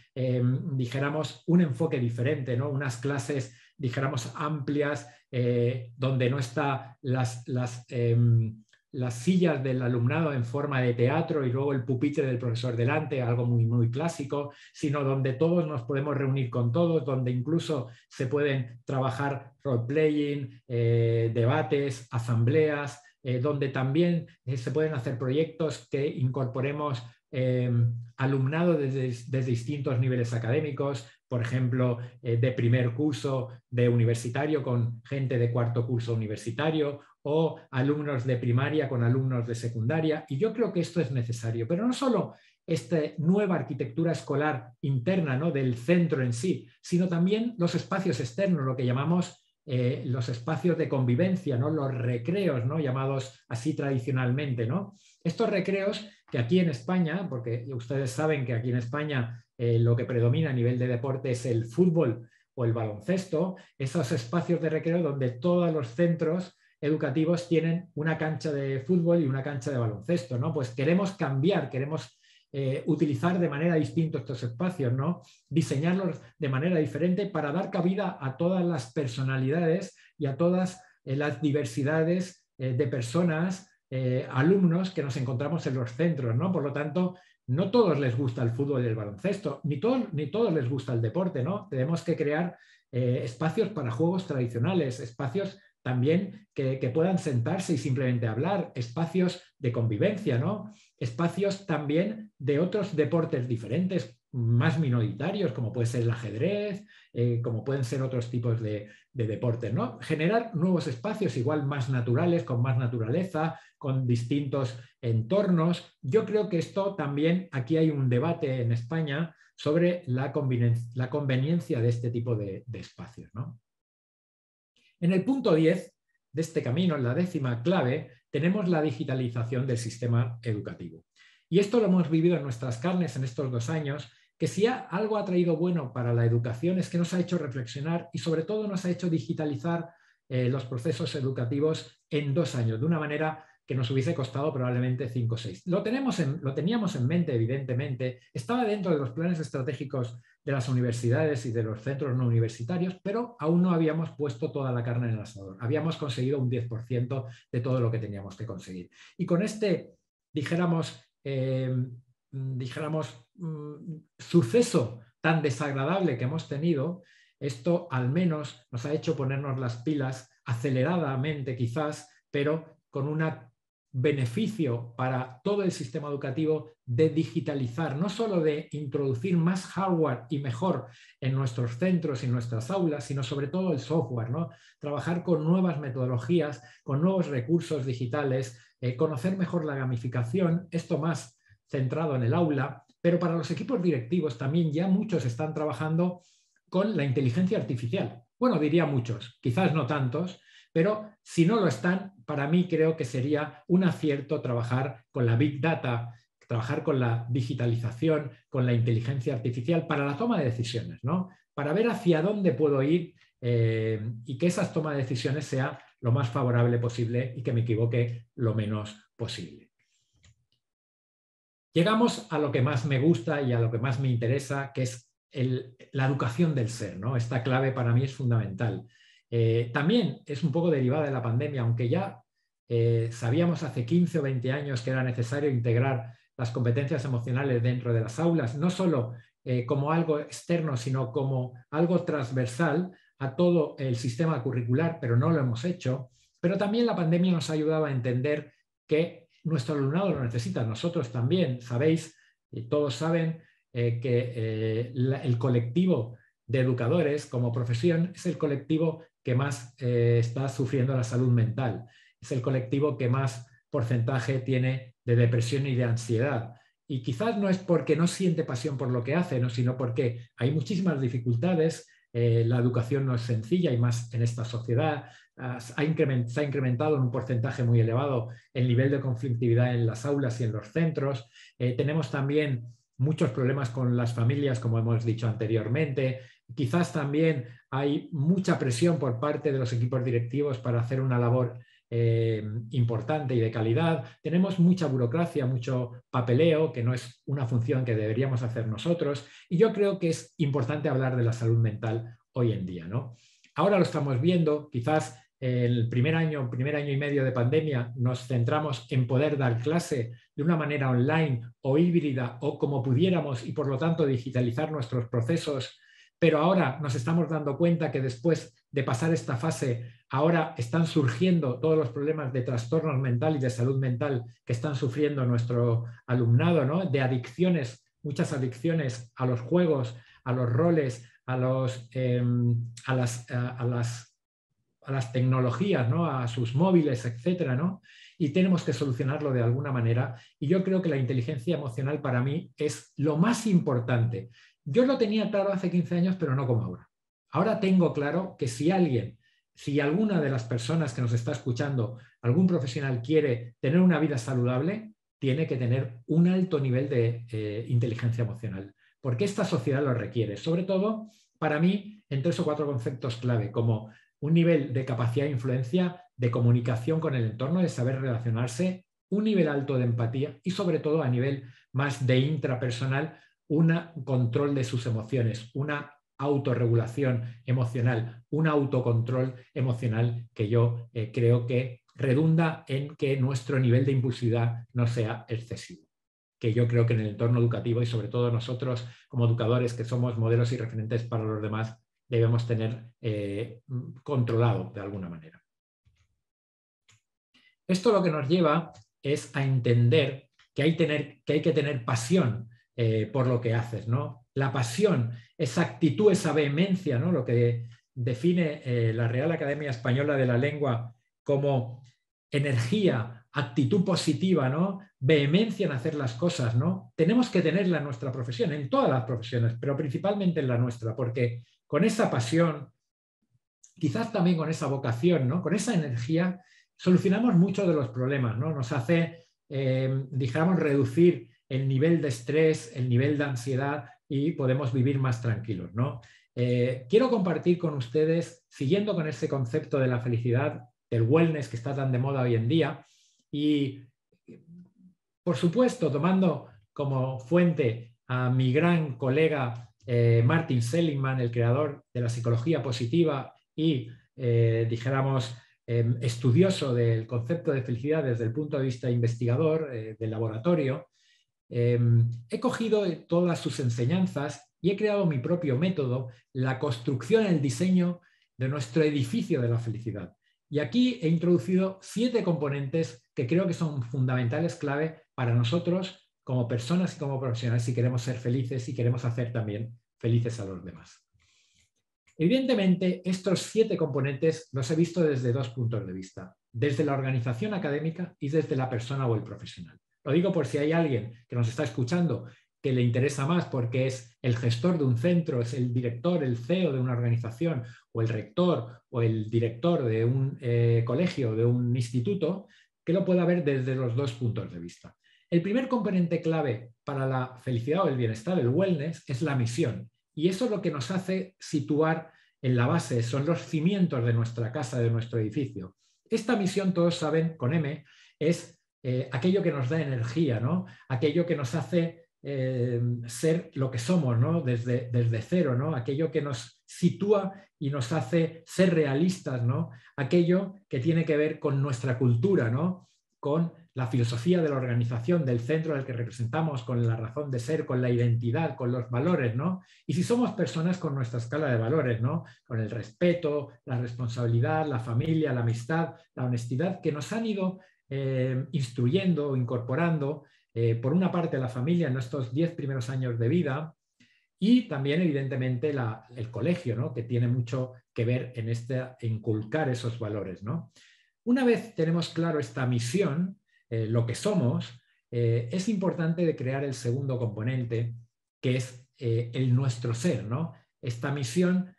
dijéramos, un enfoque diferente, ¿no? Unas clases, dijéramos, amplias, donde no están las sillas del alumnado en forma de teatro y luego el pupitre del profesor delante, algo muy, muy clásico, sino donde todos nos podemos reunir con todos, donde incluso se pueden trabajar role-playing, debates, asambleas, donde también se pueden hacer proyectos que incorporemos alumnado desde distintos niveles académicos, por ejemplo, de primer curso de universitario con gente de cuarto curso universitario, o alumnos de primaria con alumnos de secundaria. Y yo creo que esto es necesario, pero no solo esta nueva arquitectura escolar interna, ¿no? Del centro en sí, sino también los espacios externos, lo que llamamos los espacios de convivencia, ¿no? Los recreos, ¿no? Llamados así tradicionalmente, ¿no? Estos recreos que aquí en España, porque ustedes saben que aquí en España lo que predomina a nivel de deporte es el fútbol o el baloncesto, esos espacios de recreo donde todos los centros educativos tienen una cancha de fútbol y una cancha de baloncesto, ¿no? Pues queremos cambiar, queremos utilizar de manera distinta estos espacios, ¿no? Diseñarlos de manera diferente para dar cabida a todas las personalidades y a todas las diversidades de personas, alumnos que nos encontramos en los centros, ¿no? Por lo tanto, no todos les gusta el fútbol y el baloncesto, ni todos les gusta el deporte, ¿no? Tenemos que crear espacios para juegos tradicionales, espacios también que puedan sentarse y simplemente hablar, espacios de convivencia, ¿no? Espacios también de otros deportes diferentes, más minoritarios, como puede ser el ajedrez, como pueden ser otros tipos de deportes, ¿no? Generar nuevos espacios igual más naturales, con más naturaleza, con distintos entornos. Yo creo que esto también, aquí hay un debate en España sobre la conveniencia de este tipo de espacios, ¿no? En el punto 10 de este camino, en la 10ª clave, tenemos la digitalización del sistema educativo. Y esto lo hemos vivido en nuestras carnes en estos 2 años, que si algo ha traído bueno para la educación es que nos ha hecho reflexionar y sobre todo nos ha hecho digitalizar los procesos educativos en 2 años, de una manera que nos hubiese costado probablemente 5 o 6. Lo teníamos en mente, evidentemente, estaba dentro de los planes estratégicos de las universidades y de los centros no universitarios, pero aún no habíamos puesto toda la carne en el asador. Habíamos conseguido un 10% de todo lo que teníamos que conseguir. Y con este, dijéramos, suceso tan desagradable que hemos tenido, esto al menos nos ha hecho ponernos las pilas aceleradamente quizás, pero con un beneficio para todo el sistema educativo de digitalizar, no solo de introducir más hardware y mejor en nuestros centros y en nuestras aulas, sino sobre todo el software, ¿no? Trabajar con nuevas metodologías, con nuevos recursos digitales, conocer mejor la gamificación, esto más centrado en el aula, pero para los equipos directivos también ya muchos están trabajando con la inteligencia artificial. Bueno, diría muchos, quizás no tantos, pero si no lo están, para mí creo que sería un acierto trabajar con la Big Data, trabajar con la digitalización, con la inteligencia artificial para la toma de decisiones, ¿no? Para ver hacia dónde puedo ir y que esas tomas de decisiones sea lo más favorable posible y que me equivoque lo menos posible. Llegamos a lo que más me gusta y a lo que más me interesa, que es la educación del ser, ¿no? Esta clave para mí es fundamental. También es un poco derivada de la pandemia, aunque ya sabíamos hace 15 o 20 años que era necesario integrar las competencias emocionales dentro de las aulas, no solo como algo externo, sino como algo transversal a todo el sistema curricular, pero no lo hemos hecho. Pero también la pandemia nos ha ayudado a entender que nuestro alumnado lo necesita, nosotros también. Sabéis, y todos saben, que el colectivo de educadores como profesión es el colectivo que más está sufriendo la salud mental. Es el colectivo que más porcentaje tiene de depresión y de ansiedad. Y quizás no es porque no siente pasión por lo que hace, ¿no? Sino porque hay muchísimas dificultades. La educación no es sencilla y más en esta sociedad. Se ha incrementado en un porcentaje muy elevado el nivel de conflictividad en las aulas y en los centros. Tenemos también muchos problemas con las familias, como hemos dicho anteriormente. Quizás también hay mucha presión por parte de los equipos directivos para hacer una labor importante y de calidad. Tenemos mucha burocracia, mucho papeleo, que no es una función que deberíamos hacer nosotros. Y yo creo que es importante hablar de la salud mental hoy en día, ¿no? Ahora lo estamos viendo, quizás el primer año y medio de pandemia nos centramos en poder dar clase de una manera online o híbrida o como pudiéramos y por lo tanto digitalizar nuestros procesos, pero ahora nos estamos dando cuenta que después de pasar esta fase, ahora están surgiendo todos los problemas de trastornos mental y de salud mental que están sufriendo nuestro alumnado, ¿no? De adicciones, muchas adicciones a los juegos, a los roles, a las tecnologías, ¿no? A sus móviles, etcétera, ¿no? Y tenemos que solucionarlo de alguna manera. Y yo creo que la inteligencia emocional para mí es lo más importante. Yo lo tenía claro hace 15 años, pero no como ahora. Ahora tengo claro que si alguna de las personas que nos está escuchando, algún profesional quiere tener una vida saludable, tiene que tener un alto nivel de inteligencia emocional, porque esta sociedad lo requiere. Sobre todo, para mí, en 3 o 4 conceptos clave, como un nivel de capacidad de influencia, de comunicación con el entorno, de saber relacionarse, un nivel alto de empatía y sobre todo a nivel más de intrapersonal, un control de sus emociones, una autorregulación emocional, un autocontrol emocional que yo creo que redunda en que nuestro nivel de impulsividad no sea excesivo. Que yo creo que en el entorno educativo y sobre todo nosotros como educadores que somos modelos y referentes para los demás debemos tener controlado de alguna manera. Esto lo que nos lleva es a entender que hay que tener pasión por lo que haces, ¿no? La pasión, esa actitud, esa vehemencia, ¿no? Lo que define la Real Academia Española de la Lengua como energía, actitud positiva, ¿no? Vehemencia en hacer las cosas, ¿no? Tenemos que tenerla en nuestra profesión, en todas las profesiones, pero principalmente en la nuestra, porque con esa pasión, quizás también con esa vocación, ¿no? Con esa energía, solucionamos muchos de los problemas, ¿no? Nos hace, dijéramos, reducir el nivel de estrés, el nivel de ansiedad y podemos vivir más tranquilos, ¿no? Quiero compartir con ustedes, siguiendo con ese concepto de la felicidad, del wellness que está tan de moda hoy en día y, por supuesto, tomando como fuente a mi gran colega Martin Seligman, el creador de la psicología positiva y, dijéramos, estudioso del concepto de felicidad desde el punto de vista investigador, del laboratorio, he cogido todas sus enseñanzas y he creado mi propio método, la construcción, el diseño de nuestro edificio de la felicidad. Y aquí he introducido 7 componentes que creo que son fundamentales, clave para nosotros como personas y como profesionales si queremos ser felices y queremos hacer también felices a los demás. Evidentemente, estos 7 componentes los he visto desde 2 puntos de vista, desde la organización académica y desde la persona o el profesional. Lo digo por si hay alguien que nos está escuchando que le interesa más porque es el gestor de un centro, es el director, el CEO de una organización o el rector o el director de un colegio, de un instituto, que lo pueda ver desde los 2 puntos de vista. El primer componente clave para la felicidad o el bienestar, el wellness, es la misión. Y eso es lo que nos hace situar en la base, son los cimientos de nuestra casa, de nuestro edificio. Esta misión, todos saben, con M, es aquello que nos da energía, ¿no? Aquello que nos hace ser lo que somos, ¿no? Desde cero, ¿no? Aquello que nos sitúa y nos hace ser realistas, ¿no? Aquello que tiene que ver con nuestra cultura, ¿no? Con la filosofía de la organización, del centro al que representamos, con la razón de ser, con la identidad, con los valores, ¿no? Y si somos personas con nuestra escala de valores, ¿no? Con el respeto, la responsabilidad, la familia, la amistad, la honestidad, que nos han ido instruyendo, incorporando, por una parte la familia en estos 10 primeros años de vida y también evidentemente el colegio, ¿no? Que tiene mucho que ver en inculcar esos valores, ¿no? Una vez tenemos claro esta misión, lo que somos, es importante de crear el segundo componente, que es el nuestro ser, ¿no? Esta misión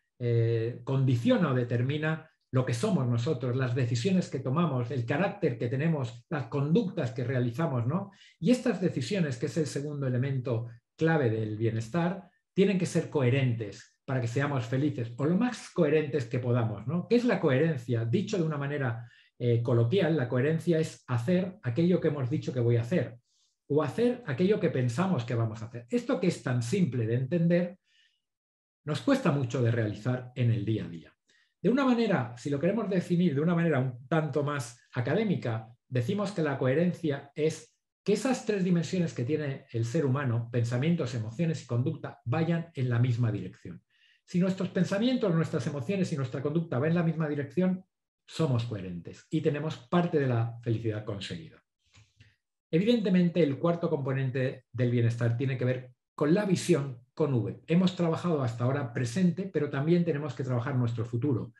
condiciona o determina lo que somos nosotros, las decisiones que tomamos, el carácter que tenemos, las conductas que realizamos, ¿no? Y estas decisiones, que es el segundo elemento clave del bienestar, tienen que ser coherentes para que seamos felices, o lo más coherentes que podamos, ¿no? ¿Qué es la coherencia? Dicho de una manera coloquial, la coherencia es hacer aquello que hemos dicho que voy a hacer o hacer aquello que pensamos que vamos a hacer. Esto que es tan simple de entender, nos cuesta mucho de realizar en el día a día. De una manera, si lo queremos definir de una manera un tanto más académica, decimos que la coherencia es que esas 3 dimensiones que tiene el ser humano, pensamientos, emociones y conducta, vayan en la misma dirección. Si nuestros pensamientos, nuestras emociones y nuestra conducta van en la misma dirección, somos coherentes y tenemos parte de la felicidad conseguida. Evidentemente, el cuarto componente del bienestar tiene que ver con la visión con V. Hemos trabajado hasta ahora presente, pero también tenemos que trabajar nuestro futuro.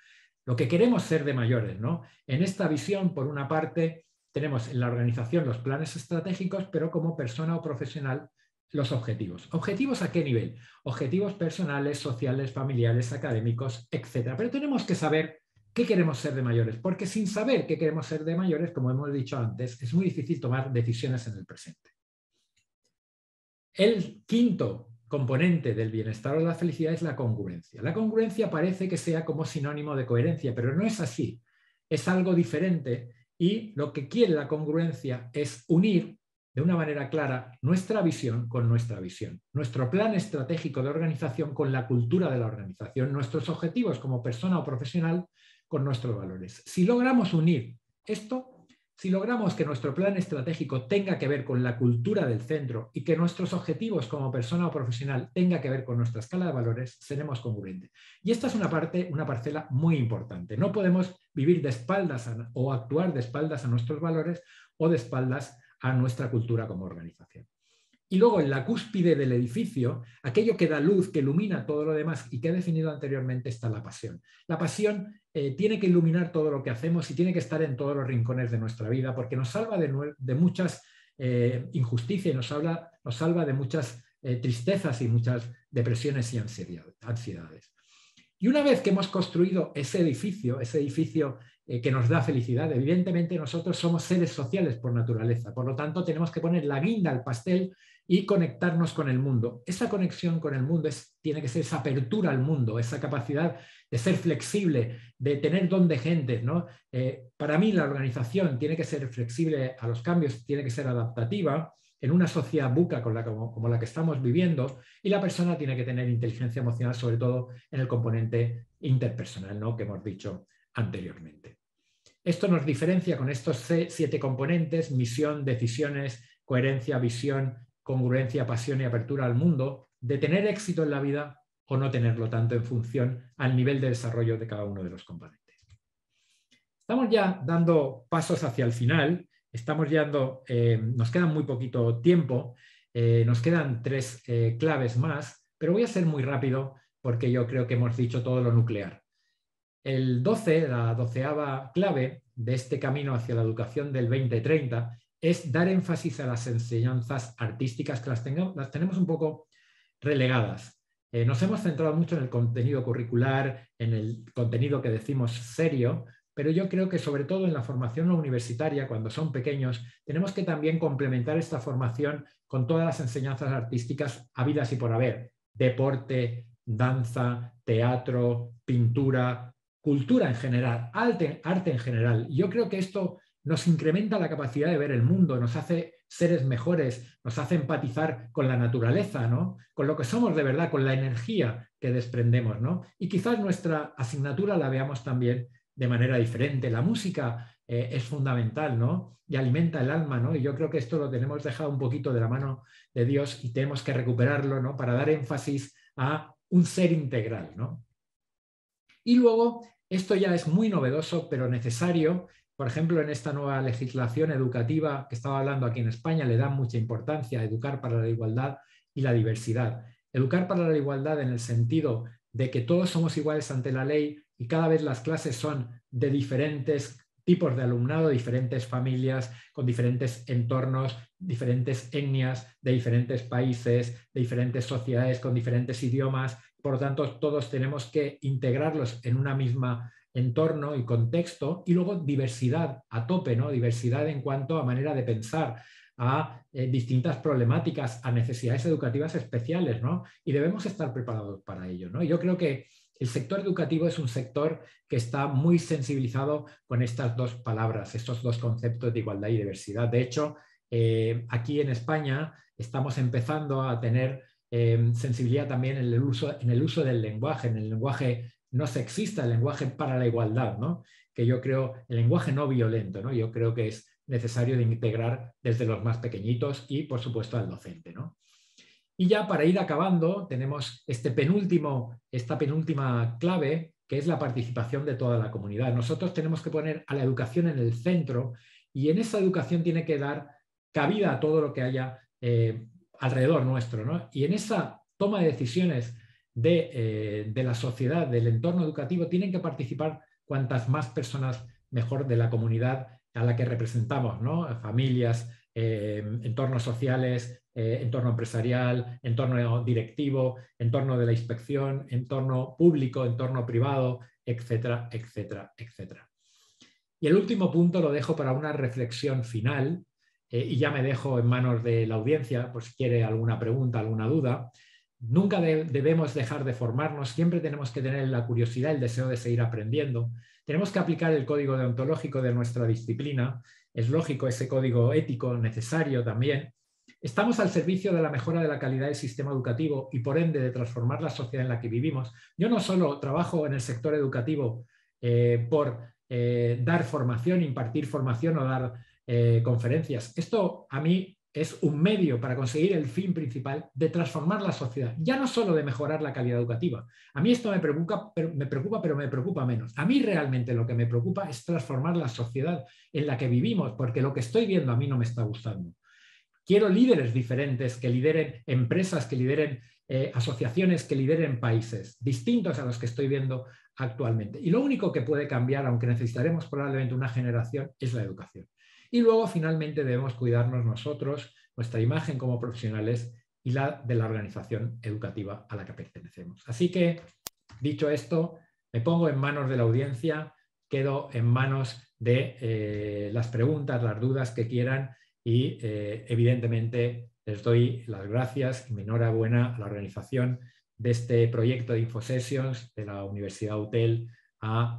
Lo que queremos ser de mayores, ¿no? En esta visión, por una parte, tenemos en la organización los planes estratégicos, pero como persona o profesional, los objetivos. ¿Objetivos a qué nivel? Objetivos personales, sociales, familiares, académicos, etc. Pero tenemos que saber qué queremos ser de mayores, porque sin saber qué queremos ser de mayores, como hemos dicho antes, es muy difícil tomar decisiones en el presente. El quinto componente del bienestar o la felicidad es la congruencia. La congruencia parece que sea como sinónimo de coherencia, pero no es así. Es algo diferente y lo que quiere la congruencia es unir de una manera clara nuestra visión con nuestra visión, nuestro plan estratégico de organización con la cultura de la organización, nuestros objetivos como persona o profesional con nuestros valores. Si logramos unir esto, si logramos que nuestro plan estratégico tenga que ver con la cultura del centro y que nuestros objetivos como persona o profesional tenga que ver con nuestra escala de valores, seremos congruentes. Y esta es una parcela muy importante. No podemos vivir de espaldas o actuar de espaldas a nuestros valores o de espaldas a nuestra cultura como organización. Y luego en la cúspide del edificio, aquello que da luz, que ilumina todo lo demás y que he definido anteriormente, está la pasión. La pasión tiene que iluminar todo lo que hacemos y tiene que estar en todos los rincones de nuestra vida porque nos salva de muchas injusticias y nos salva de muchas tristezas y muchas depresiones y ansiedades. Y una vez que hemos construido ese edificio que nos da felicidad, evidentemente nosotros somos seres sociales por naturaleza, por lo tanto tenemos que poner la guinda al pastel y conectarnos con el mundo. Esa conexión con el mundo tiene que ser esa apertura al mundo, esa capacidad de ser flexible, de tener don de gentes, ¿no? Para mí la organización tiene que ser flexible a los cambios, tiene que ser adaptativa en una sociedad buca como la que estamos viviendo, y la persona tiene que tener inteligencia emocional, sobre todo en el componente interpersonal, ¿no? Que hemos dicho anteriormente. Esto nos diferencia con estos 7 componentes: misión, decisiones, coherencia, visión, congruencia, pasión y apertura al mundo, de tener éxito en la vida o no tenerlo tanto en función al nivel de desarrollo de cada uno de los componentes. Estamos ya dando pasos hacia el final, nos queda muy poquito tiempo, nos quedan 3 claves más, pero voy a ser muy rápido porque yo creo que hemos dicho todo lo nuclear. El 12, la 12ª clave de este camino hacia la educación del 2030 es dar énfasis a las enseñanzas artísticas, que las tenemos un poco relegadas. Nos hemos centrado mucho en el contenido curricular, en el contenido que decimos serio, pero yo creo que sobre todo en la formación universitaria, cuando son pequeños, tenemos que también complementar esta formación con todas las enseñanzas artísticas habidas y por haber: deporte, danza, teatro, pintura, cultura en general, arte en general. Yo creo que esto nos incrementa la capacidad de ver el mundo, nos hace seres mejores, nos hace empatizar con la naturaleza, ¿no? Con lo que somos de verdad, con la energía que desprendemos, ¿no? Y quizás nuestra asignatura la veamos también de manera diferente. La música es fundamental, ¿no? Y alimenta el alma, ¿no? Y yo creo que esto lo tenemos dejado un poquito de la mano de Dios y tenemos que recuperarlo, ¿no? Para dar énfasis a un ser integral, ¿no? Y luego, esto ya es muy novedoso, pero necesario. Por ejemplo, en esta nueva legislación educativa que estaba hablando aquí en España, le dan mucha importancia a educar para la igualdad y la diversidad. Educar para la igualdad en el sentido de que todos somos iguales ante la ley y cada vez las clases son de diferentes tipos de alumnado, diferentes familias, con diferentes entornos, diferentes etnias, de diferentes países, de diferentes sociedades, con diferentes idiomas. Por lo tanto, todos tenemos que integrarlos en una misma entorno y contexto, y luego diversidad a tope, ¿no? Diversidad en cuanto a manera de pensar, a distintas problemáticas, a necesidades educativas especiales, ¿no? Y debemos estar preparados para ello, ¿no? Yo creo que el sector educativo es un sector que está muy sensibilizado con estas 2 palabras, estos 2 conceptos de igualdad y diversidad. De hecho, aquí en España estamos empezando a tener sensibilidad también en el uso del lenguaje, en el lenguaje no sexista, el lenguaje para la igualdad, ¿no? Que yo creo, el lenguaje no violento, ¿no? Yo creo que es necesario de integrar desde los más pequeñitos y, por supuesto, al docente, ¿no? Y ya para ir acabando, tenemos esta penúltima clave, que es la participación de toda la comunidad. Nosotros tenemos que poner a la educación en el centro, y en esa educación tiene que dar cabida a todo lo que haya alrededor nuestro, ¿no? Y en esa toma de decisiones de la sociedad, del entorno educativo, tienen que participar cuantas más personas mejor de la comunidad a la que representamos, ¿no? Familias, entornos sociales, entorno empresarial, entorno directivo, entorno de la inspección, entorno público, entorno privado, etcétera, etcétera, etcétera. Y el último punto lo dejo para una reflexión final, y ya me dejo en manos de la audiencia, por si quiere alguna pregunta, alguna duda. nunca debemos dejar de formarnos, siempre tenemos que tener la curiosidad, el deseo de seguir aprendiendo. Tenemos que aplicar el código deontológico de nuestra disciplina, es lógico ese código ético necesario también. Estamos al servicio de la mejora de la calidad del sistema educativo y por ende de transformar la sociedad en la que vivimos. Yo no solo trabajo en el sector educativo por dar formación, impartir formación o dar conferencias. Esto a mí es un medio para conseguir el fin principal de transformar la sociedad, ya no solo de mejorar la calidad educativa. A mí esto me preocupa, pero me preocupa menos. A mí realmente lo que me preocupa es transformar la sociedad en la que vivimos, porque lo que estoy viendo a mí no me está gustando. Quiero líderes diferentes que lideren empresas, que lideren asociaciones, que lideren países distintos a los que estoy viendo actualmente. Y lo único que puede cambiar, aunque necesitaremos probablemente una generación, es la educación. Y luego, finalmente, debemos cuidarnos nosotros, nuestra imagen como profesionales y la de la organización educativa a la que pertenecemos. Así que, dicho esto, me pongo en manos de la audiencia, quedo en manos de las preguntas, las dudas que quieran y, evidentemente, les doy las gracias y mi enhorabuena a la organización de este proyecto de InfoSessions de la Universidad UTEL,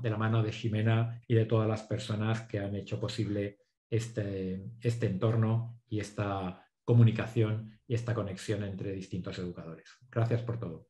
de la mano de Ximena y de todas las personas que han hecho posible este entorno y esta comunicación y esta conexión entre distintos educadores. Gracias por todo.